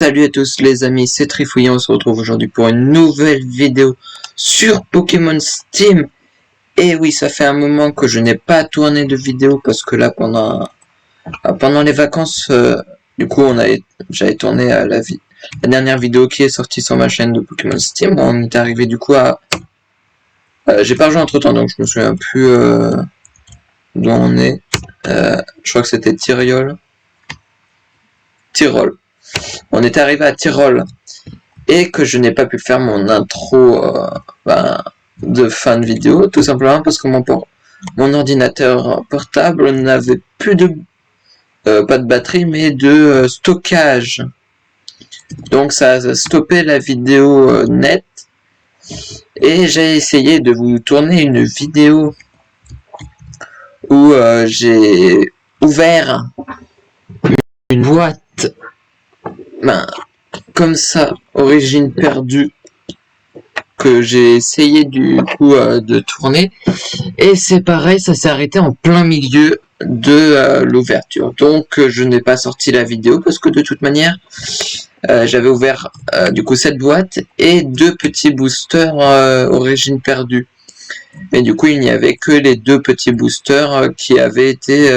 Salut à tous les amis, c'est Trifouillant, on se retrouve aujourd'hui pour une nouvelle vidéo sur Pokémon Steam. Et oui, ça fait un moment que je n'ai pas tourné de vidéo parce que là pendant les vacances, du coup j'avais tourné la dernière vidéo qui est sortie sur ma chaîne de Pokémon Steam. On est arrivé du coup à... j'ai pas joué entre temps donc je me souviens plus d'où on est. Je crois que c'était Tyrol. On est arrivé à Tyrol et que je n'ai pas pu faire mon intro de fin de vidéo, tout simplement parce que mon ordinateur portable n'avait plus de pas de batterie mais de stockage. Donc ça a stoppé la vidéo net et j'ai essayé de vous tourner une vidéo où j'ai ouvert une boîte comme ça, origine perdue, que j'ai essayé du coup de tourner, et c'est pareil, ça s'est arrêté en plein milieu de l'ouverture, donc je n'ai pas sorti la vidéo parce que de toute manière j'avais ouvert du coup cette boîte et deux petits boosters origine perdue, et du coup il n'y avait que les deux petits boosters qui avaient été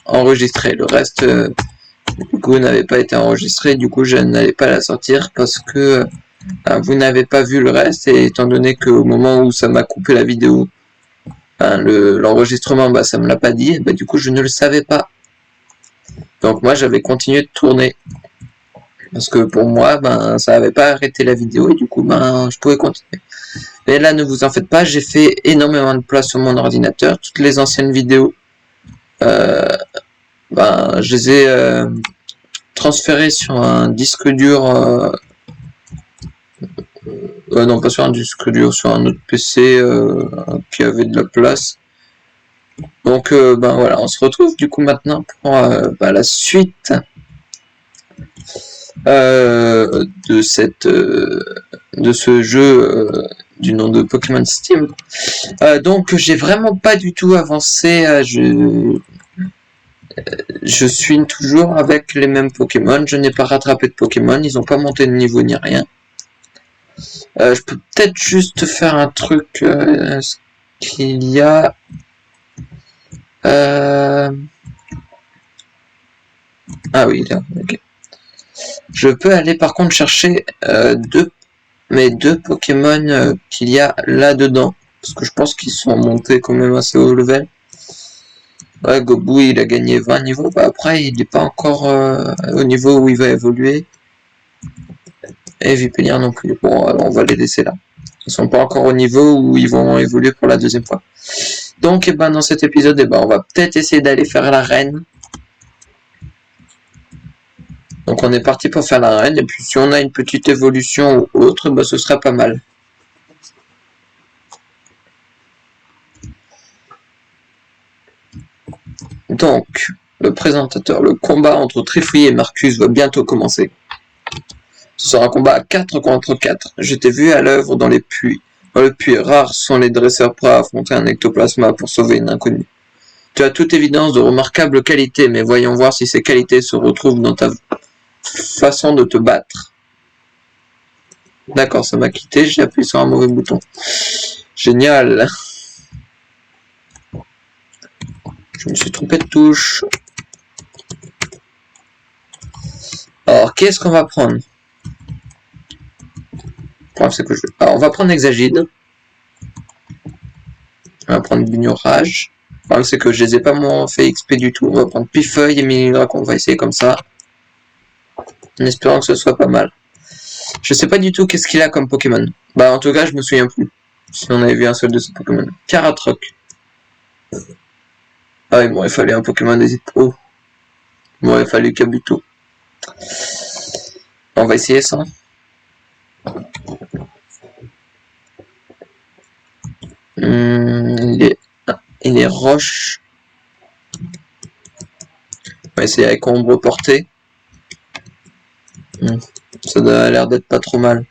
enregistrés. Le reste du coup n'avait pas été enregistré, du coup je n'allais pas la sortir parce que vous n'avez pas vu le reste, et étant donné qu'au moment où ça m'a coupé la vidéo, l'enregistrement, ça me l'a pas dit, et du coup je ne le savais pas. Donc moi j'avais continué de tourner. Parce que pour moi, ça n'avait pas arrêté la vidéo, et du coup, je pouvais continuer. Et là, ne vous en faites pas, j'ai fait énormément de place sur mon ordinateur. Toutes les anciennes vidéos, je les ai transférées sur un disque dur... non, pas sur un disque dur, sur un autre PC qui avait de la place. Donc voilà, on se retrouve du coup maintenant pour la suite de ce jeu du nom de Pokémon Steam. Donc j'ai vraiment pas du tout avancé, je suis toujours avec les mêmes Pokémon, je n'ai pas rattrapé de Pokémon, ils n'ont pas monté de niveau ni rien. Je peux peut-être juste faire un truc, ce qu'il y a... Ah oui, là, ok. Je peux aller par contre chercher mes deux Pokémon qu'il y a là-dedans, parce que je pense qu'ils sont montés quand même assez haut level. Ouais, Gobu il a gagné 20 niveaux, après il n'est pas encore au niveau où il va évoluer. Et Vipélier non plus. Bon, on va les laisser là. Ils sont pas encore au niveau où ils vont évoluer pour la deuxième fois. Donc, dans cet épisode, on va peut-être essayer d'aller faire l'arène. Donc, on est parti pour faire l'arène. Et puis, si on a une petite évolution ou autre, ce sera pas mal. Donc, le présentateur, le combat entre Trifouillet et Marcus va bientôt commencer. Ce sera un combat à 4 contre 4. Je t'ai vu à l'œuvre dans les puits. Dans le puits, rares sont les dresseurs prêts à affronter un ectoplasma pour sauver une inconnue. Tu as toute évidence de remarquables qualités, mais voyons voir si ces qualités se retrouvent dans ta façon de te battre. D'accord, ça m'a quitté, j'ai appuyé sur un mauvais bouton. Génial. Je me suis trompé de touche. Alors, qu'est-ce qu'on va prendre? Alors, on va prendre Exagide. On va prendre Bignorage. Le problème, c'est que je les ai pas fait XP du tout. On va prendre Pifeuille et Mini-Drac, on va essayer comme ça. En espérant que ce soit pas mal. Je sais pas du tout qu'est-ce qu'il a comme Pokémon. En tout cas, je me souviens plus. Si on avait vu un seul de ces Pokémon. Caratroc. Ah oui, bon, il fallait un Pokémon des Pro. Bon, il fallait Kabuto. On va essayer ça. Il est roche. On va essayer avec ombre portée. Ça a l'air d'être pas trop mal.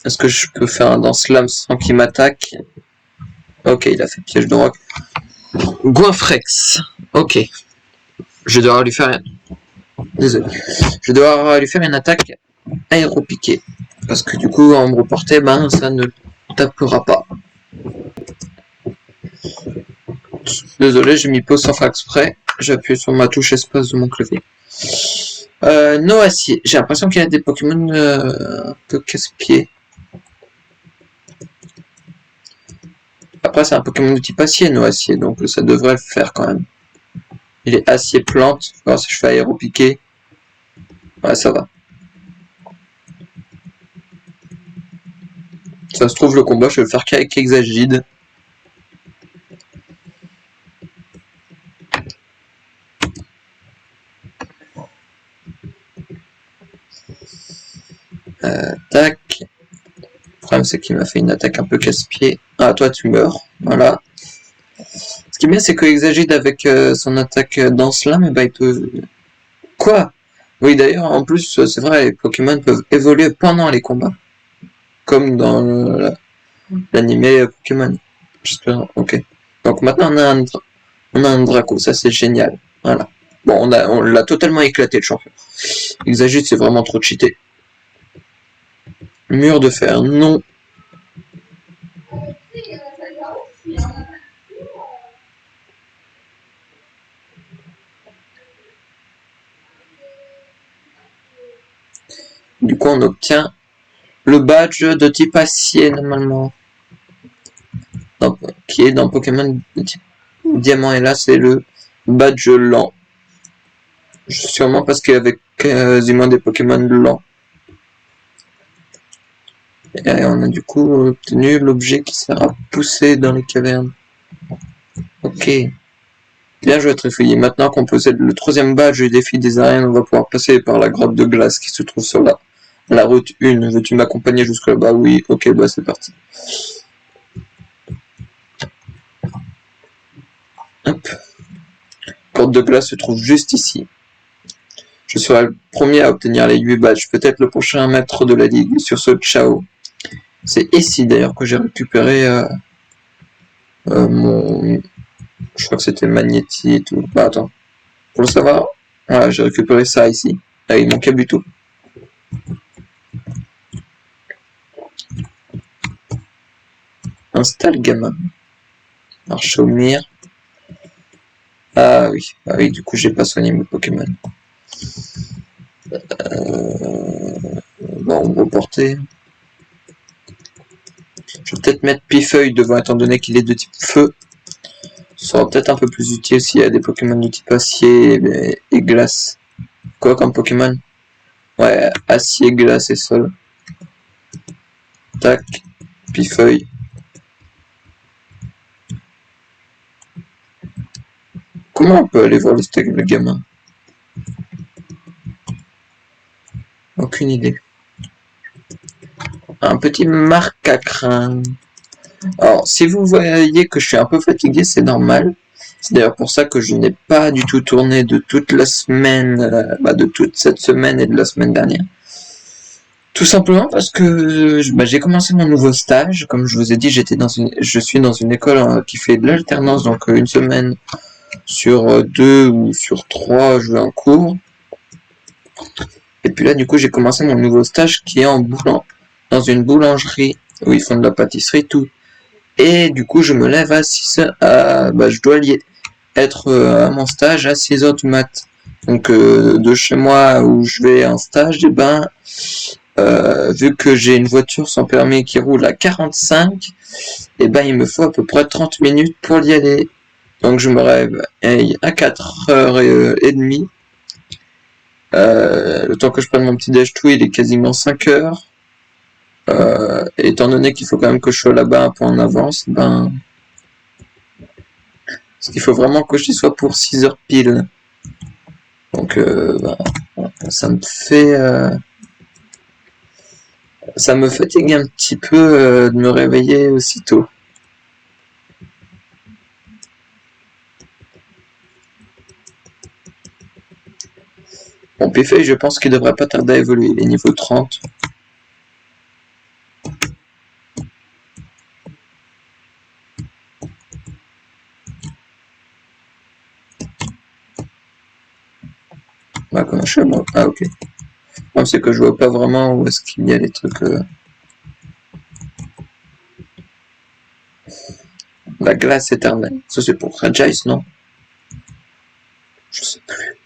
Est-ce que je peux faire un Danse Lame sans qu'il m'attaque? Ok, il a fait piège de roc. Goinfrex. Ok. Je dois lui faire Désolé. Je vais devoir lui faire une attaque aéropiquée. Parce que du coup, en me reporter, ben, ça ne tapera pas. Désolé, j'ai mis pause sans faire exprès. J'ai appuyé sur ma touche espace de mon clavier. Noacier. J'ai l'impression qu'il y a des Pokémon un peu casse-pieds. Après, c'est un Pokémon de type acier, Noacier, donc ça devrait le faire quand même. Il est acier plante. Alors si je fais aéropiquer, ouais, ça va. Ça se trouve, le combat, je vais le faire qu'avec Exagide. Tac. Le problème, c'est qu'il m'a fait une attaque un peu casse-pied. Ah, toi, tu meurs. Voilà. Ce qui est bien, c'est que Exagide, avec son attaque Danse-Lame, bah, il peut... Quoi? Oui, d'ailleurs, en plus, c'est vrai, les Pokémon peuvent évoluer pendant les combats. Comme dans l'animé Pokémon. J'espère. Ok. Donc maintenant, on a un Draco. Ça, c'est génial. Voilà. Bon, on l'a totalement éclaté, le champion. Exagide, c'est vraiment trop cheaté. Mur de fer, non. Du coup, on obtient le badge de type acier, normalement. Qui est dans Pokémon de type diamant. Et là, c'est le badge lent. Sûrement parce qu'il y avait quasiment des Pokémon lents. Et on a du coup obtenu l'objet qui sert à pousser dans les cavernes. Ok. Bien joué, Trifouille. Maintenant qu'on possède le troisième badge du défi des arènes, on va pouvoir passer par la grotte de glace qui se trouve sur la route 1. Veux-tu m'accompagner jusque là-bas? Oui, ok, bah c'est parti. Hop. Grotte de glace se trouve juste ici. Je serai le premier à obtenir les 8 badges, peut-être le prochain maître de la ligue. Sur ce, ciao. C'est ici d'ailleurs que j'ai récupéré mon... Je crois que c'était magnétite ou... Bah attends. Pour le savoir, voilà, j'ai récupéré ça ici. Avec mon Kabuto. Installe gamin. Archomir. Ah oui, du coup j'ai pas soigné mes Pokémon. Bon, reporter. Je vais peut-être mettre Pifeuille devant, étant donné qu'il est de type feu. Ce sera peut-être un peu plus utile s'il y a des Pokémon de type acier et glace. Quoi comme Pokémon? Ouais, acier, glace et sol. Tac, Pifeuille. Comment on peut aller voir le gamin? Aucune idée. Un petit Marcacrin. Alors, si vous voyez que je suis un peu fatigué, c'est normal. C'est d'ailleurs pour ça que je n'ai pas du tout tourné de toute la semaine, de toute cette semaine et de la semaine dernière. Tout simplement parce que j'ai commencé mon nouveau stage. Comme je vous ai dit, je suis dans une école qui fait de l'alternance, donc une semaine sur 2 ou sur 3, je vais en cours. Et puis là, du coup, j'ai commencé mon nouveau stage qui est dans une boulangerie où ils font de la pâtisserie, tout. Et du coup, je me lève à 6 heures. Je dois être à mon stage à 6 heures du mat. Donc, de chez moi où je vais en stage, vu que j'ai une voiture sans permis qui roule à 45, il me faut à peu près 30 minutes pour y aller. Donc, je me réveille à 4h30. Le temps que je prenne mon petit déj tout, il est quasiment 5 heures. Étant donné qu'il faut quand même que je sois là-bas un peu en avance, parce qu'il faut vraiment que je y sois pour 6 heures pile. Donc ça me fait ça me fatigue un petit peu de me réveiller aussitôt. Bon, Pifeuille, je pense qu'il devrait pas tarder à évoluer, il est niveau 30. Bah, comment je fais, moi? Ah, ok. Non, c'est que je vois pas vraiment où est-ce qu'il y a les trucs. La glace éternelle. Ça, c'est pour Regice, non? Je sais plus.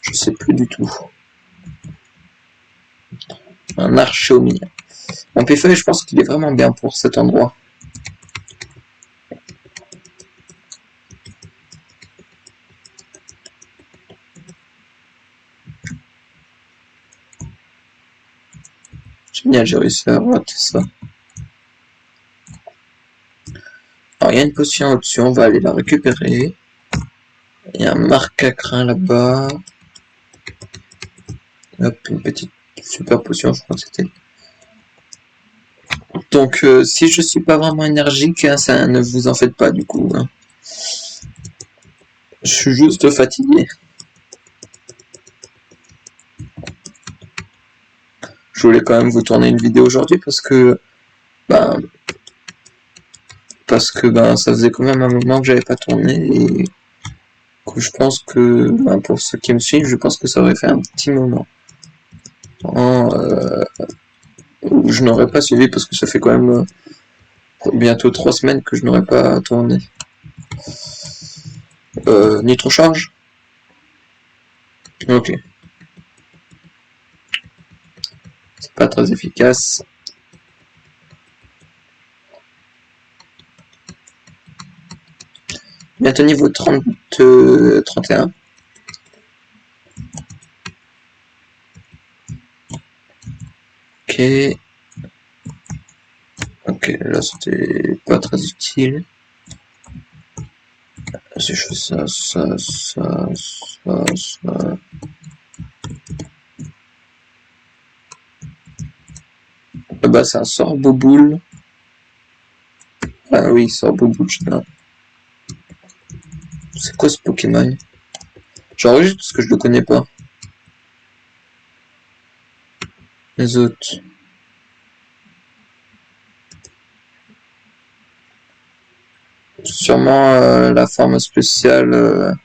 Je sais plus du tout. Un archer au milieu. Mon Pifeuille, je pense qu'il est vraiment bien pour cet endroit. Génial, j'ai réussi à rater ça. Alors, il y a une potion au-dessus, on va aller la récupérer. Il y a un marque à crin là-bas. Hop, une petite super potion, je crois que c'était. Donc, si je suis pas vraiment énergique, hein, ça ne vous en faites pas du coup. Hein. Je suis juste fatigué. Je voulais quand même vous tourner une vidéo aujourd'hui ben, ça faisait quand même un moment que j'avais pas tourné et que je pense que ben, pour ceux qui me suivent, je pense que ça aurait fait un petit moment. Où je n'aurais pas suivi parce que ça fait quand même bientôt 3 semaines que je n'aurais pas tourné. Nitro charge. Ok. C'est pas très efficace. Bientôt niveau 31. Ok. Ok, là c'était pas très utile. Si je fais ça, ça. Bah c'est un sort boboule. Ah oui, sort boboule, c'est quoi ce Pokémon? J'enregistre parce que je le connais pas. Les autres. Sûrement la forme spéciale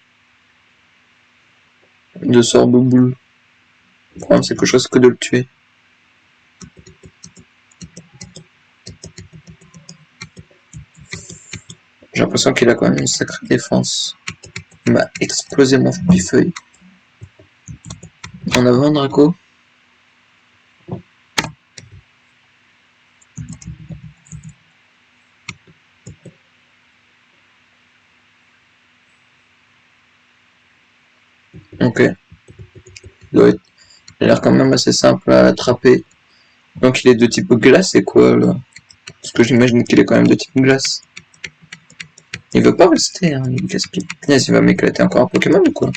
de sort boboule. Le problème c'est que je risque de le tuer. J'ai l'impression qu'il a quand même une sacrée défense. Il m'a explosé mon feuille. En avant, Draco. Ok. Il a l'air quand même assez simple à attraper. Donc il est de type glace, c'est quoi là? Parce que j'imagine qu'il est quand même de type glace. Il veut pas rester, hein, il gaspille. Il va m'éclater encore un Pokémon ou quoi?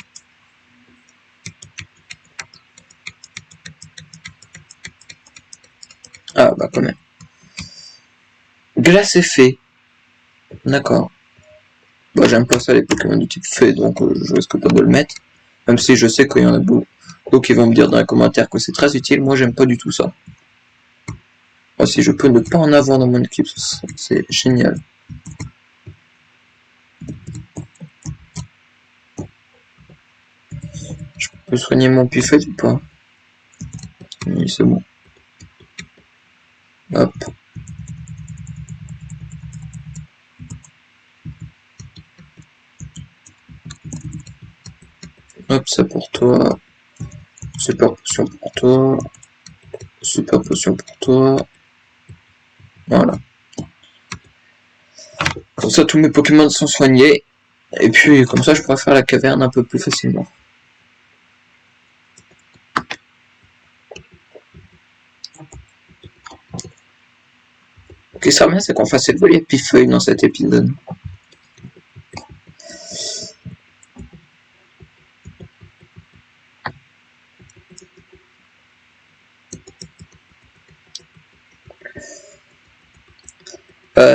Ah bah quand même. Glace et fée. D'accord. Bah j'aime pas ça les Pokémon de type fée, donc je risque pas de le mettre. Même si je sais qu'il y en a beaucoup qui vont me dire dans les commentaires que c'est très utile, moi j'aime pas du tout ça. Moi si je peux ne pas en avoir dans mon équipe, c'est génial. Je peux soigner mon Pifet ou pas? Oui, c'est bon. Hop. Hop, ça pour toi. Super potion pour toi. Super potion pour toi. Voilà. Comme ça, tous mes Pokémon sont soignés. Et puis, comme ça, je pourrais faire la caverne un peu plus facilement. Ce qui serait bien, c'est qu'on fasse évoluer Pifeuille dans cet épisode.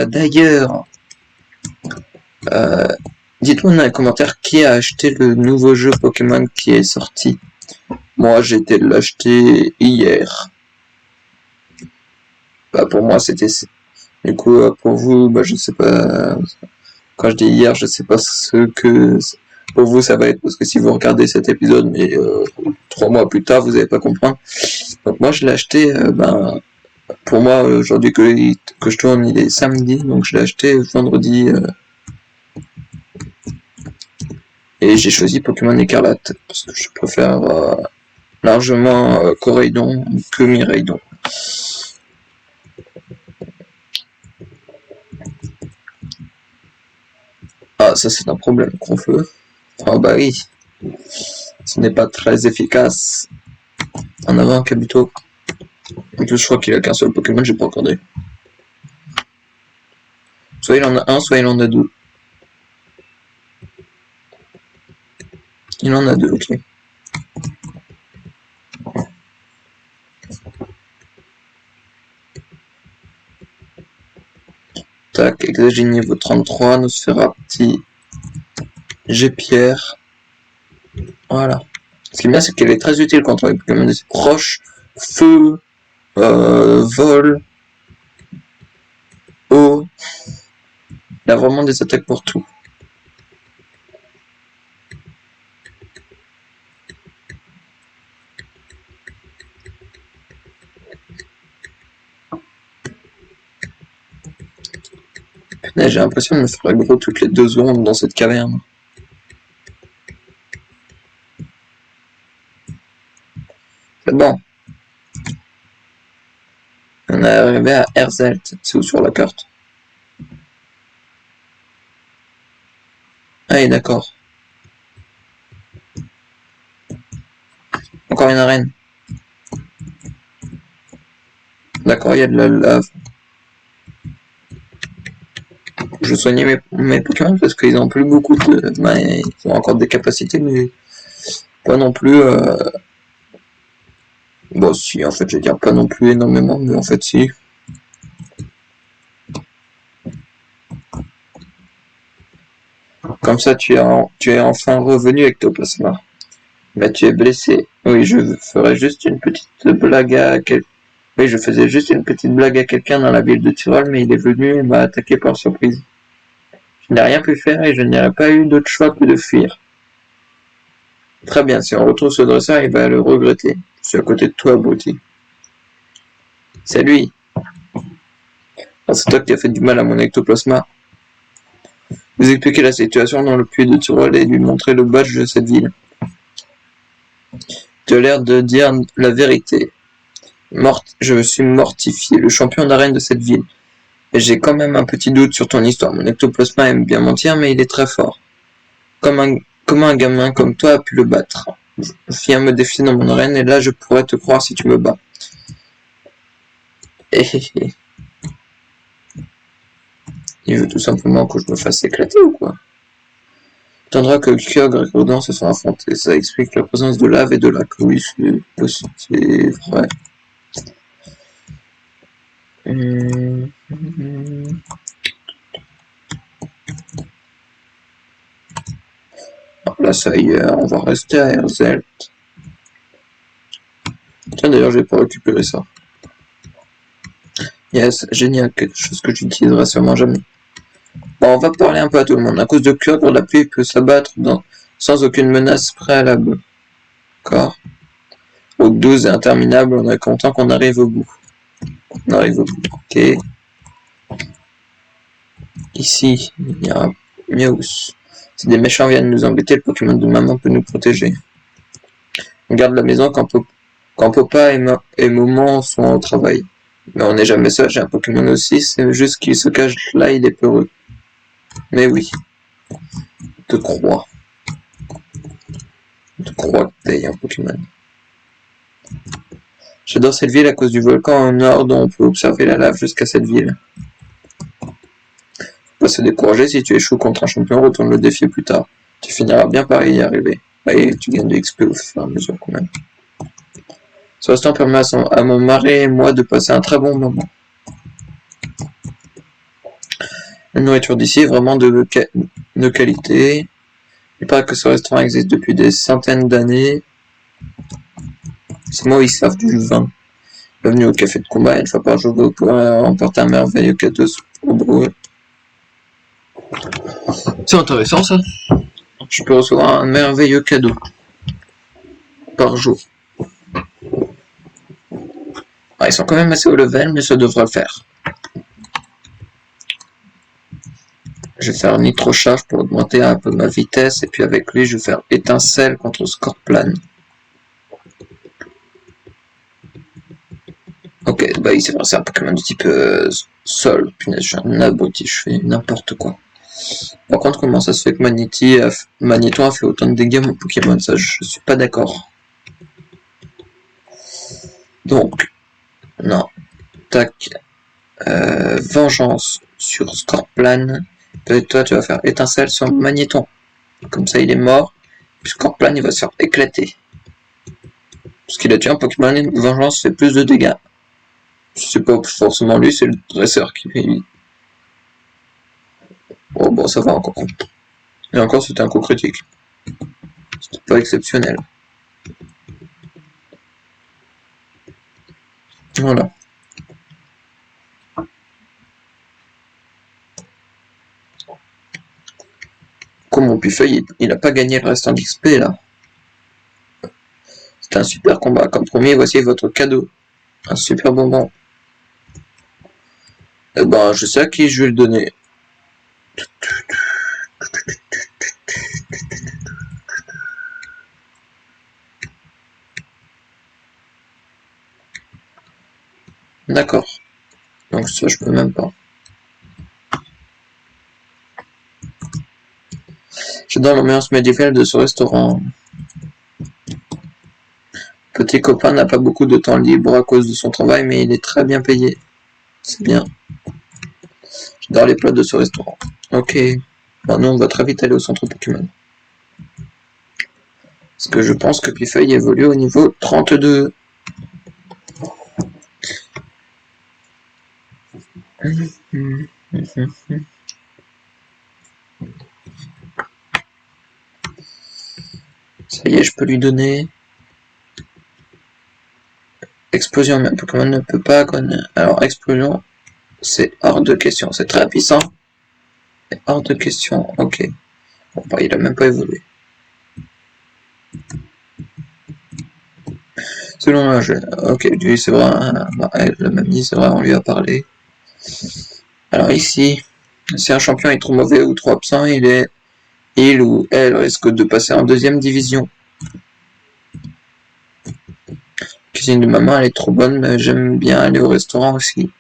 D'ailleurs, dites-moi dans les commentaires qui a acheté le nouveau jeu Pokémon qui est sorti. Moi, j'ai été l'acheter hier. Bah, pour moi, c'était... Du coup, pour vous, bah, je sais pas... Quand je dis hier, je sais pas ce que pour vous ça va être, parce que si vous regardez cet épisode, mais 3 mois plus tard, vous n'allez pas comprendre. Donc moi je l'ai acheté, pour moi aujourd'hui que je tourne, il est samedi, donc je l'ai acheté vendredi, et j'ai choisi Pokémon Écarlate, parce que je préfère largement Coraidon que Miraidon. Ah, ça c'est un problème, Cronfeu. Ah bah oui, ce n'est pas très efficace. En avant, Kabuto. En plus, je crois qu'il a qu'un seul Pokémon, j'ai pas regardé. Soit il en a un, soit il en a deux. Il en a deux, ok. Tac, Exagénie niveau 33, Nosferapti, G-Pierre. Voilà. Ce qui est bien, c'est qu'elle est très utile quand on a des Pokémon de proches, feu, vol, eau. Il a vraiment des attaques pour tout. J'ai l'impression de me faire aggro toutes les 2 secondes dans cette caverne. C'est bon. On est arrivé à Herzelt. C'est où sur la carte? Ah oui, d'accord. Encore une arène. D'accord, il y a de la lave. Je soignais mes Pokémon parce qu'ils ont plus beaucoup de... Bah, ils ont encore des capacités, mais pas non plus... Bon, si, en fait, je vais dire pas non plus énormément, mais en fait, si. Comme ça, tu es enfin revenu avec Ectoplasma. Mais tu es blessé. Oui, je ferai juste une petite blague à quelqu'un. Oui, je faisais juste une petite blague à quelqu'un dans la ville de Tyrol, mais il est venu et m'a attaqué par surprise. Je n'ai rien pu faire et je n'aurais pas eu d'autre choix que de fuir. Très bien, si on retrouve ce dresseur, il va le regretter. Je suis à côté de toi, Bruty. C'est lui. Ah, c'est toi qui as fait du mal à mon ectoplasma. Vous expliquer la situation dans le puits de Tyrol et lui montrer le badge de cette ville. Tu as l'air de dire la vérité. Je me suis mortifié, le champion d'arène de cette ville. Et j'ai quand même un petit doute sur ton histoire. Mon ectoplasma aime bien mentir, mais il est très fort. Comment un gamin comme toi a pu le battre? Viens me défier dans mon arène et là je pourrais te croire si tu me bats. Il veut tout simplement que je me fasse éclater ou quoi? Attendra que Kyogre et Groudon se sont affrontés. Ça explique la présence de lave et de lac. Oui, c'est vrai. Là, ça y est, on va rester à Herzelt. Tiens, d'ailleurs, je vais pas récupérer ça. Yes, génial, quelque chose que j'utiliserai sûrement jamais. Bon, on va parler un peu à tout le monde. À cause de Kyogre, la pluie peut s'abattre sans aucune menace préalable. D'accord. Route 12 est interminable, on est content qu'on arrive au bout. On arrive au bout, ok. Ici, il y a un Miaus. Si des méchants viennent nous embêter, le Pokémon de maman peut nous protéger. On garde la maison quand Papa et Maman sont au travail. Mais on n'est jamais seul, j'ai un Pokémon aussi, c'est juste qu'il se cache là, il est peureux. Mais oui, te crois. Te crois que t'es un Pokémon. J'adore cette ville à cause du volcan au nord dont on peut observer la lave jusqu'à cette ville. Faut pas se décourager, si tu échoues contre un champion, retourne le défier plus tard. Tu finiras bien par y arriver. Et tu gagnes de XP au fur et à mesure quand même. Ce restaurant permet à mon mari et moi de passer un très bon moment. La nourriture d'ici est vraiment de qualité. Il paraît que ce restaurant existe depuis des centaines d'années. C'est moi où ils servent du vin. Bienvenue au café de combat, une fois par jour, vous pourrez remporter un merveilleux cadeau au bruit. C'est intéressant ça. je peux recevoir un merveilleux cadeau par jour. Ah, ils sont quand même assez haut level, mais ça devrait le faire. Je vais faire Nitro-Charge pour augmenter un peu ma vitesse, et puis avec lui, je vais faire Étincelle contre Scorpion. Ok, bah c'est vrai, c'est un Pokémon du type Sol. Punaise, je suis un abruti, je fais n'importe quoi. Par contre, comment ça se fait que Magnéton a fait autant de dégâts à mon Pokémon? Ça, je suis pas d'accord. Donc, non. Tac. Vengeance sur Scorpion. Peut-être toi, tu vas faire Étincelle sur Magnéton. Comme ça, il est mort. Puis Scorpion, il va se faire éclater. Parce qu'il a tué un Pokémon, Vengeance fait plus de dégâts. C'est pas forcément lui, c'est le dresseur qui fait lui. Oh bon, ça va encore. Et encore, c'était un coup critique. C'était pas exceptionnel. Voilà. Comme mon Pifeuille, il a pas gagné le restant d'XP là. C'est un super combat. Comme premier, voici votre cadeau. Un super bonbon. Eh ben, je sais à qui je vais le donner. D'accord. Donc ça, je peux même pas. J'adore l'ambiance médiévale de ce restaurant. Petit copain n'a pas beaucoup de temps libre à cause de son travail, mais il est très bien payé. C'est bien. J'adore les plats de ce restaurant. Ok. Bon, nous, on va très vite aller au centre Pokémon. Parce que je pense que Pifeuille évolue au niveau 32. Ça y est, je peux lui donner... Explosion, mais un Pokémon ne peut pas connaître. Alors, explosion, c'est hors de question. C'est très puissant. C'est hors de question. Ok. Bon, bah, il a même pas évolué. Selon un jeu. Ok, lui, c'est vrai. Bah, elle l'a même dit, c'est vrai, on lui a parlé. Alors, ici, si un champion est trop mauvais ou trop absent, il ou elle risque de passer en deuxième division. La cuisine de maman, elle est trop bonne, mais j'aime bien aller au restaurant aussi.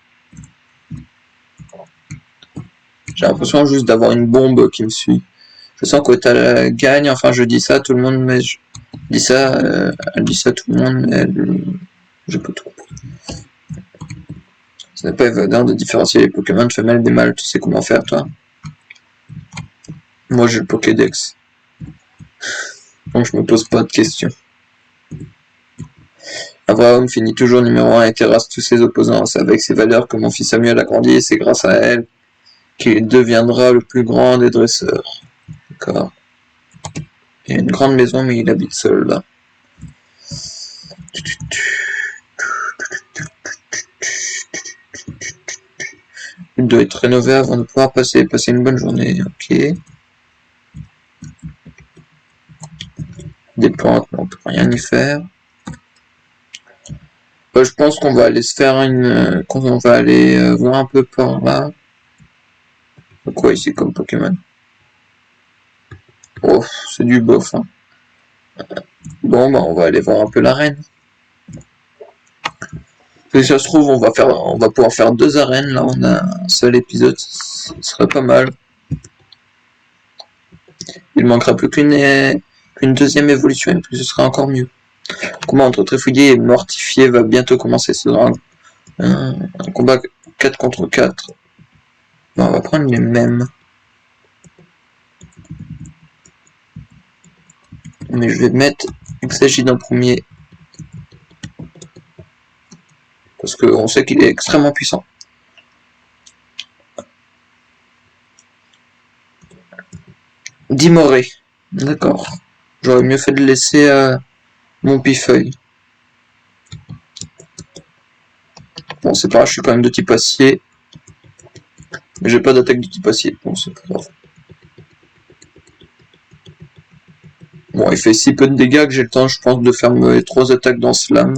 J'ai l'impression juste d'avoir une bombe qui me suit. Je sens que tu gagne, enfin je dis ça, tout le monde, mais je dis ça, elle dit ça tout le monde, mais je peux tout. Ce n'est pas évident de différencier les Pokémon de femelles des mâles, tu sais comment faire toi? Moi j'ai le Pokédex. Donc je me pose pas de questions. Abraham finit toujours numéro 1 et terrasse tous ses opposants. C'est avec ses valeurs que mon fils Samuel a grandi et c'est grâce à elle qu'il deviendra le plus grand des dresseurs. D'accord. Il y a une grande maison mais il habite seul là. Il doit être rénové avant de pouvoir passer une bonne journée. Ok. Des plantes, mais on peut rien y faire. Je pense qu'on va aller se faire qu'on va aller voir un peu par là. Quoi ici comme Pokémon? Oh, c'est du bof. Hein. Bon, bah on va aller voir un peu l'arène. Si ça se trouve, on va pouvoir faire 2 arènes. Là, on a un seul épisode, ce serait pas mal. Il manquera plus qu'une deuxième évolution et puis ce sera encore mieux. Combat entre Trifouillé et Mortifié va bientôt commencer. Ce sera un combat 4 contre 4. Bon, on va prendre les mêmes. Mais je vais mettre Exagide en premier. Parce qu'on sait qu'il est extrêmement puissant. Dimoré. D'accord. J'aurais mieux fait de laisser mon Pifeuille. Bon, c'est pas grave, je suis quand même de type acier. Mais j'ai pas d'attaque de type acier. Bon, c'est pas grave. Bon, il fait si peu de dégâts que j'ai le temps, je pense, de faire mes 3 attaques dans Slam.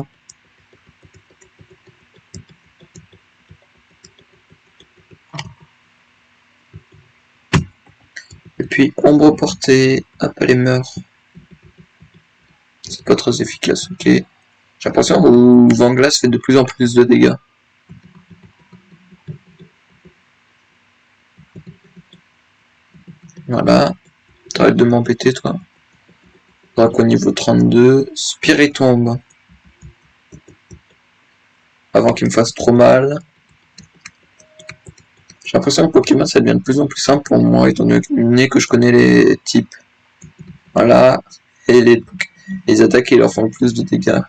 Et puis, ombre portée, hop, elle meurt. C'est pas très efficace, ok. J'ai l'impression que Vent Glace fait de plus en plus de dégâts. Voilà. T'arrêtes de m'embêter, toi. Drac au niveau 32. Spirit tombe. Avant qu'il me fasse trop mal. J'ai l'impression que Pokémon ça devient de plus en plus simple pour moi, étant donné que je connais les types. Voilà. Et les attaques, ils leur font le plus de dégâts.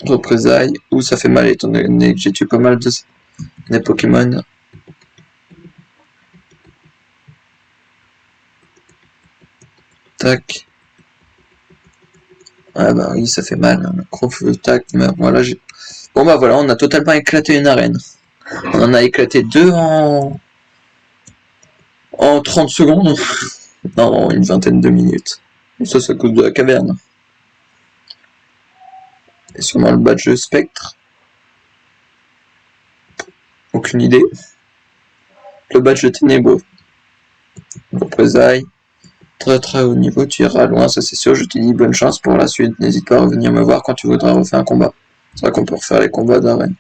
Représailles. Ouh, ça fait mal, étant donné que j'ai tué pas mal de des Pokémon. Tac. Ah bah oui, ça fait mal. Gros feu, tac. Mais voilà, j'ai... Bon bah voilà, on a totalement éclaté une arène. On en a éclaté 2 en 30 secondes. Non, une vingtaine de minutes. Et ça cause de la caverne. Et sûrement le badge spectre. Aucune idée. Le badge ténébreux. Représailles. Très très haut niveau, tu iras loin, ça c'est sûr. Je te dis bonne chance pour la suite. N'hésite pas à revenir me voir quand tu voudras refaire un combat. C'est vrai qu'on peut refaire les combats d'arène.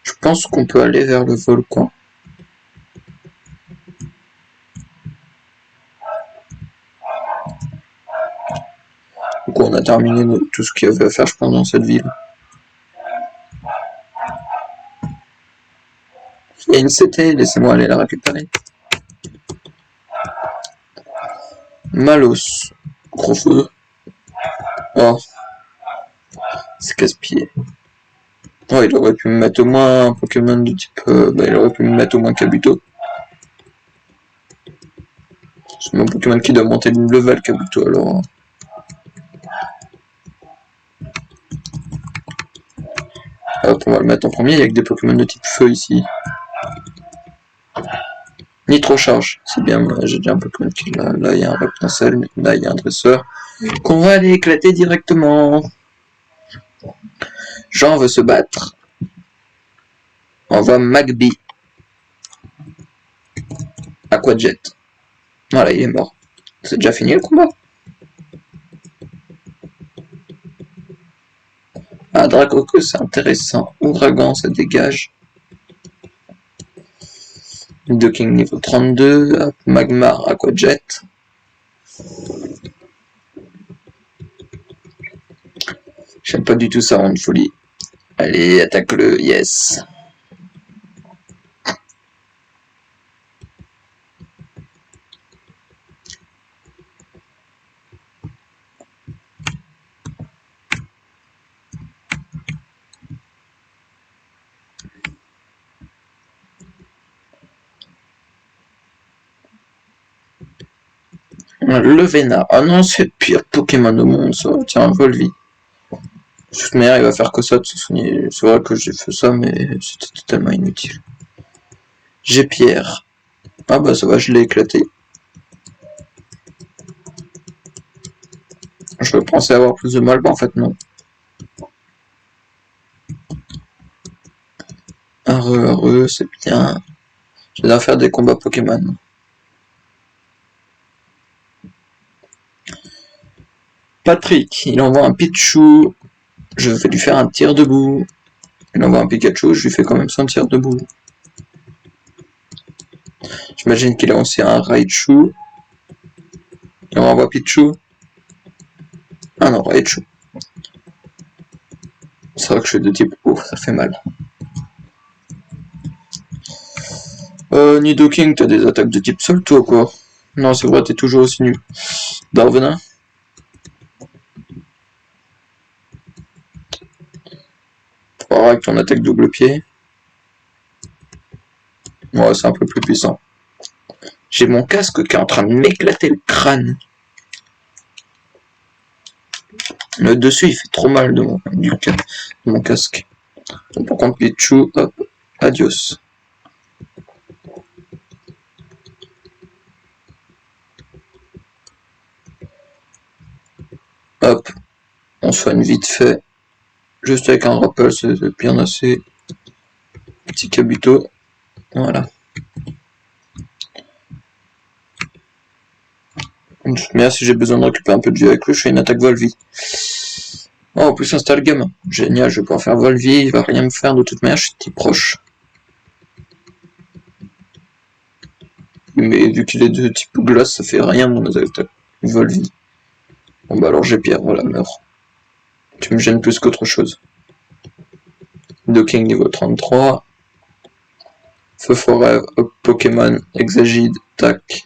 Je pense qu'on peut aller vers le volcan. Donc on a terminé tout ce qu'il y avait à faire, je pense, dans cette ville. Il y a une CT, laissez-moi aller la récupérer. Malos. Gros feu. Oh. C'est casse-pied. Oh, il aurait pu me mettre au moins un Pokémon de type... il aurait pu me mettre au moins Kabuto. C'est mon Pokémon qui doit monter de level, Kabuto, alors... Hop, on va le mettre en premier, il n'y a que des Pokémon de type feu ici. Nitro charge, c'est bien, j'ai déjà un Pokémon qui là, il y a un Reptincelle, là il y a un dresseur. Qu'on va aller éclater directement. Jean veut se battre. On va Magby. Aquajet. Voilà, il est mort. C'est déjà fini le combat. Ah, Dracoco, c'est intéressant. Ouragan, ça dégage. Docking niveau 32. Magmar, Aquajet. J'aime pas du tout ça, en folie. Allez, attaque-le, yes. Le Vénard. Ah non, c'est le pire Pokémon au monde, ça. Tiens, Volvi. De toute manière, il va faire que ça. C'est vrai que j'ai fait ça, mais c'était totalement inutile. J'ai Pierre. Ah bah ça va, je l'ai éclaté. Je pensais avoir plus de mal, bah en fait non. Heureux, c'est bien. Je vais faire des combats Pokémon. Patrick, il envoie un Pichu. Je vais lui faire un tir debout. Il envoie un Pikachu, je lui fais quand même son tir debout. J'imagine qu'il a aussi un Raichu. Il renvoie Pichu. Ah non, Raichu. C'est vrai que je suis de type ouf, ça fait mal. Nidoking, t'as des attaques de type sol, toi, quoi? Non, c'est vrai, t'es toujours aussi nul. Darvenin. Faut voir avec ton attaque double pied. Ouais, c'est un peu plus puissant. J'ai mon casque qui est en train de m'éclater le crâne. Le dessus, il fait trop mal de mon casque. Donc, par contre, Pichu, hop, adios. Hop, on soigne vite fait. Juste avec un rappel, c'est bien assez. Petit Kabuto. Voilà. Mais si j'ai besoin de récupérer un peu de vie avec lui, je fais une attaque Volvi. Oh, en plus, installe le gamin. Génial, je vais pouvoir faire Volvi, il va rien me faire de toute manière, je suis proche. Mais vu qu'il est de type glace, ça fait rien dans mes attaques Volvi. Bon bah alors j'ai Pierre, voilà, meurs. Tu me gênes plus qu'autre chose. Docking niveau 33. Feu forêt, hop, Pokémon, Exagide, tac.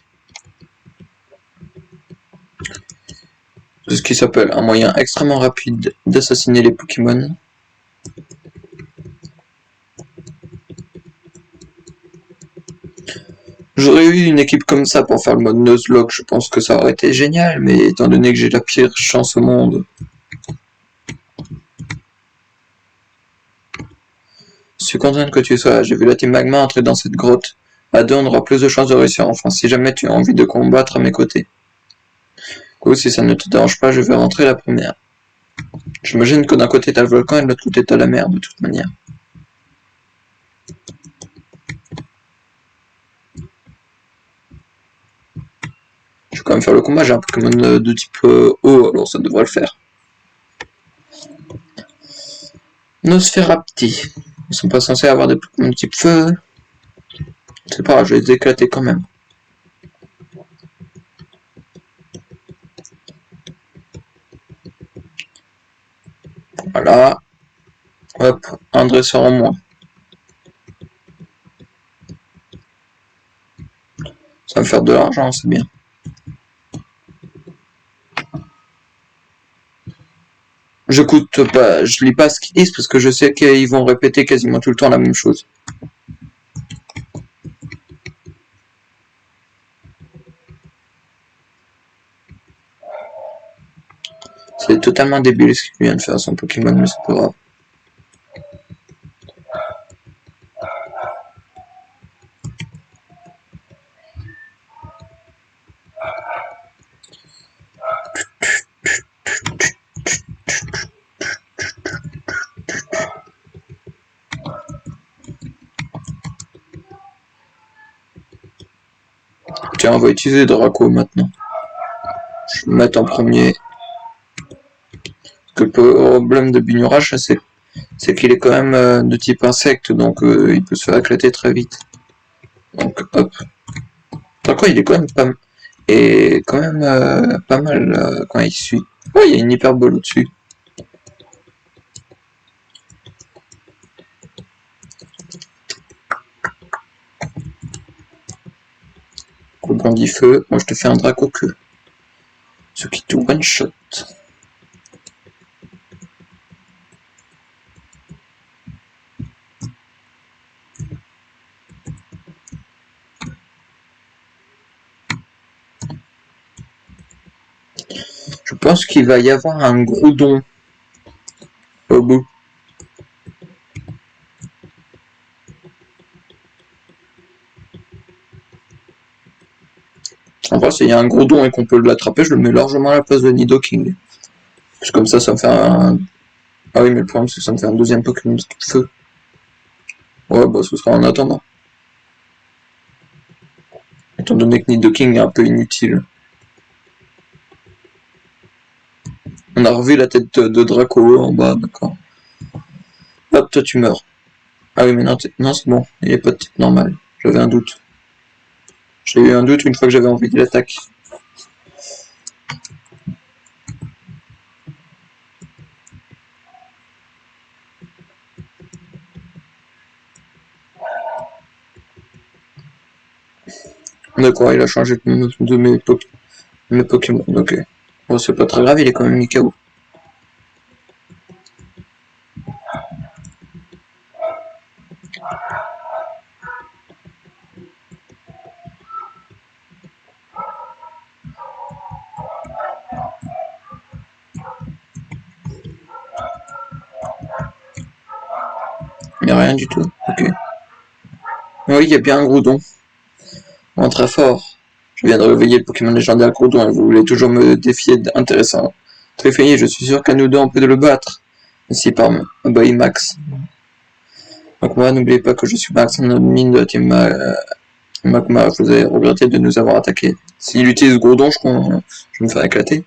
C'est ce qui s'appelle un moyen extrêmement rapide d'assassiner les Pokémon. J'aurais eu une équipe comme ça pour faire le mode Nuzlocke, je pense que ça aurait été génial, mais étant donné que j'ai la pire chance au monde. Je suis content que tu sois là, j'ai vu la team Magma entrer dans cette grotte. À deux, on aura plus de chances de réussir enfin, si jamais tu as envie de combattre à mes côtés. Du coup, si ça ne te dérange pas, je vais rentrer la première. J'imagine que d'un côté t'as le volcan et de l'autre côté t'as la mer, de toute manière. Je vais quand même faire le combat, j'ai un Pokémon de type eau, alors ça devrait le faire. Nosferapti. Ils sont pas censés avoir des Pokémon de type feu. C'est pas grave, je vais les éclater quand même. Voilà. Hop, un dresseur en moins. Ça va me faire de l'argent, c'est bien. J'écoute pas, je lis pas ce qu'ils disent parce que je sais qu'ils vont répéter quasiment tout le temps la même chose. C'est totalement débile ce qu'il vient de faire à son Pokémon, mais c'est pas grave. Tiens, on va utiliser Draco maintenant. Je vais le mettre en premier. Le problème de Bignorache, c'est qu'il est quand même de type insecte, donc il peut se faire éclater très vite. Donc hop. Draco, il est quand même pas, et quand même pas mal quand il suit. Oh, il y a une hyperbole au-dessus. Rebondit feu, moi je te fais un Draco queue. Ce qui te one shot. Je pense qu'il va y avoir un Groudon au bout. En vrai, s'il y a un Groudon et qu'on peut l'attraper, je le mets largement à la place de Nidoking. Parce que comme ça me fait un... Ah oui, mais le problème, c'est que ça me fait un deuxième Pokémon de feu. Ouais, bah ce sera en attendant. Étant donné que Nidoking est un peu inutile. On a revu la tête de Draco en bas, d'accord. Hop, toi tu meurs. Ah oui, mais non, non c'est bon, il est pas de type normal. J'avais un doute. J'ai eu un doute une fois que j'avais envie de l'attaque. D'accord, il a changé de mes Pokémon, ok. Bon, c'est pas très grave, il est quand même mis KO. rien du tout. Ok. Oui, il y a bien un Groudon. Bon, très fort. Je viens de réveiller le Pokémon légendaire Groudon et vous voulez toujours me défier d'intéressant. Très effrayé, je suis sûr qu'à nous deux on peut le battre. Ainsi par Max. Donc moi, n'oubliez pas que je suis Max, un admin de la team Magma. Vous avez regretté de nous avoir attaqué. S'il utilise Groudon, je me ferai éclater.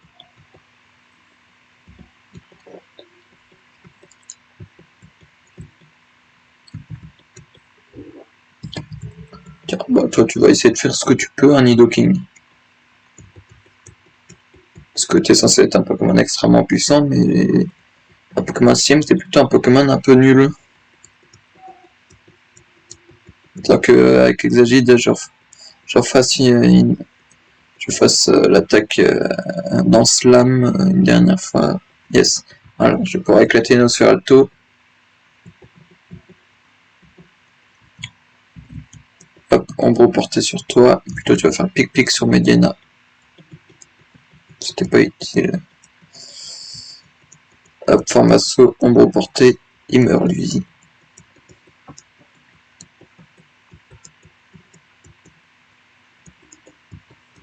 Tiens, bah toi tu vas essayer de faire ce que tu peux, un Nidoking. Parce que tu es censé être un Pokémon extrêmement puissant, mais un Pokémon Sim, c'est plutôt un Pokémon un peu nul. Donc avec Exagide, je fasse l'attaque dans Slam une dernière fois. Yes. Voilà, je pourrais éclater Nosferatu. Hop, ombre portée sur toi. Et plutôt tu vas faire pic-pic sur Mediana. C'était pas utile. Hop, Formasso, ombre portée. Il meurt lui.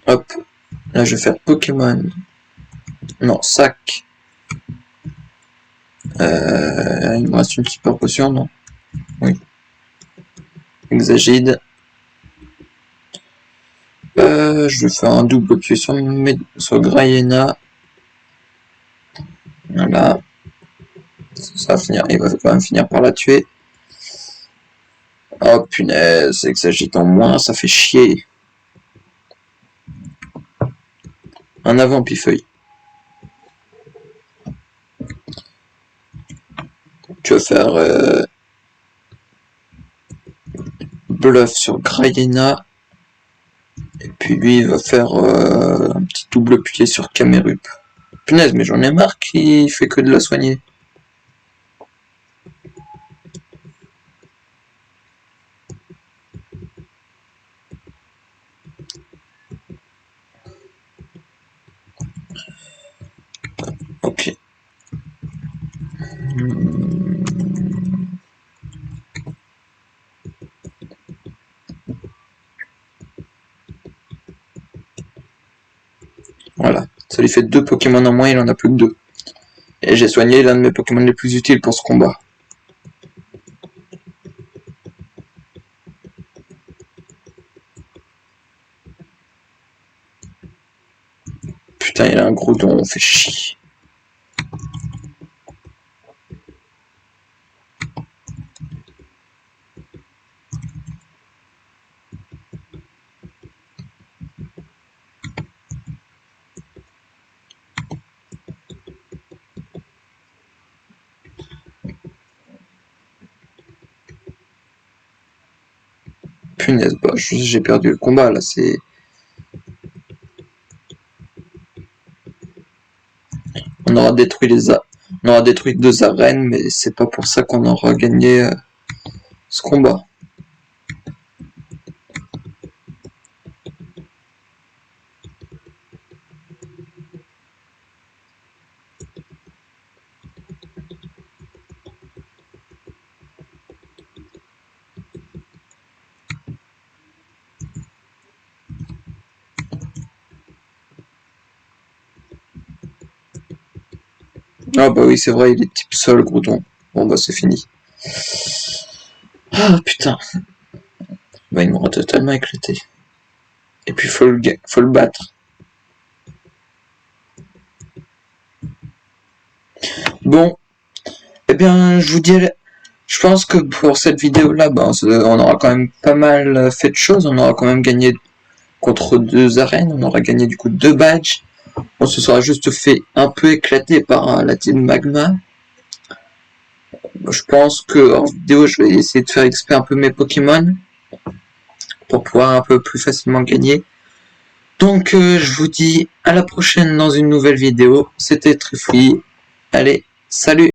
Hop. Là je vais faire Pokémon. Non, sac. Il me reste une super potion, non? Oui. Exagide. Je vais faire un double pied sur Grayena. Voilà. Ça va finir, il va quand même finir par la tuer. Oh punaise, Exagide en moins, ça fait chier. Un avant Pifeuille. Tu vas faire bluff sur Grayena. Et puis lui, il va faire un petit double pied sur Camerup. Punaise, mais j'en ai marre qu'il fait que de la soigner. Ok. Voilà. Ça lui fait 2 Pokémon en moins, il en a plus que 2. Et j'ai soigné l'un de mes Pokémon les plus utiles pour ce combat. Putain, il a un gros don, on fait chier. Punaise, bah, j'ai perdu le combat là, c'est... On aura détruit on aura détruit 2 arènes, mais c'est pas pour ça qu'on aura gagné ce combat. Ah bah oui, c'est vrai, il est type sol, Groudon. Bon bah c'est fini. Ah putain. Bah il m'aura totalement éclaté. Et puis faut le battre. Bon, eh bien je vous dirais... Je pense que pour cette vidéo là, bah, on aura quand même pas mal fait de choses. On aura quand même gagné contre 2 arènes. On aura gagné du coup 2 badges. On se sera juste fait un peu éclater par la team Magma. Je pense que en vidéo, je vais essayer de faire XP un peu mes Pokémon pour pouvoir un peu plus facilement gagner. Donc je vous dis à la prochaine dans une nouvelle vidéo. C'était Trifouille. Allez, salut!